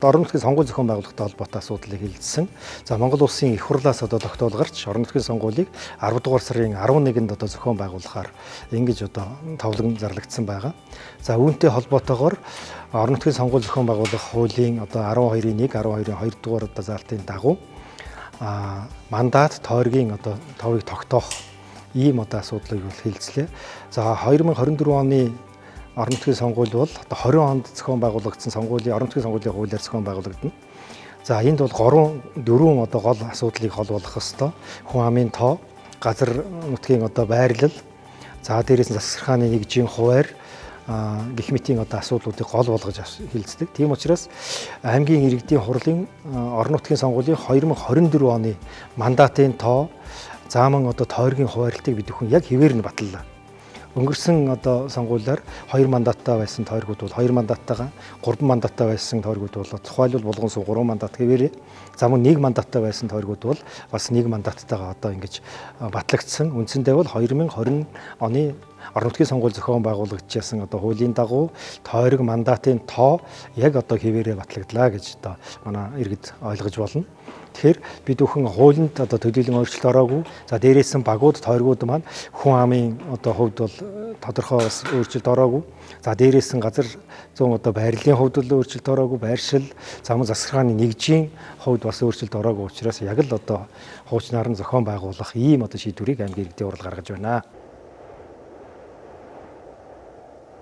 Орон нутгийн сонгууль зохион байгуулалттай холбоотой асуудлыг хэлэлцсэн. За Монгол улсын их хурлаас тогтоол гарч орон нутгийн сонгуулийг 10 дугаар сарын 11-нд зохион байгуулахаар ингэж товлон зарлагдсан байгаа. За үүнтэй холбоотойгоор орон нутгийн сонгууль зохион байгуулах хуулийн 12-ийн 1, 12-ийн 2 дугаар заалтын дагуу мандат тойргийн товыг тогтоох ийм асуудлыг хэлэлцлээ. За 2024 оны орон нутгийн сонгууль бол 20 онд зохион байгуулагдсан сонгуулийн орон нутгийн сонгуулийн хуулиар зохион байгуулагдана. За энд бол дөрвөн гол асуудлыг хол болох ёстой. Хүн амын тоо, газар нутгийн байрлал, за дээрээс нь засаглахааны нэгжийн хуваарь гэх мэтийн асуудлуудыг гол болгож хэлцдэг. Тийм учраас аймгийн иргэдийн хурлын орон нутгийн сонгуулийн 2024 оны мандатын тоо, зааман тойргийн хуваарлтыг бид бүхэн яг хэвээр нь батллаа. Өнгөрсөн сонгуулиар 2 мандаттай байсан тойргууд бол 2 мандаттайгаа 3 мандаттай байсан тойргууд бол тухайлбал булган суу 3 мандат хэвээрээ. За мөн 1 мандаттай байсан тойргууд бол бас 1 мандаттайгаа ингэж батлагдсан. Үндсэндээ бол 2020 оны орон нутгийн сонгууль зохион байгуулагдчихсан хуулийн дагуу тойрог мандатын тоо яг хэвээрээ батлагдлаа гэж манай иргэд ойлгож болно. Тэгэхээр бид бүхэн хуулинд төдийлөн өөрчлөлт ороогүй. За дээрээс нь багууд тойргууд маань хүн амын хувьд бол тодорхой өөрчлөлт ороогүй. За дээрээс нь газар зүүн байрлалын хувьд бол өөрчлөлт ороогүй. Байршил, зам засаглахааны нэгжийн хувьд бас өөрчлөлт ороогүй учраас яг л хуучнаар нь зохион байгуулах ийм шийдвэрийг аймгийн иргэдийн хурал гаргаж байна.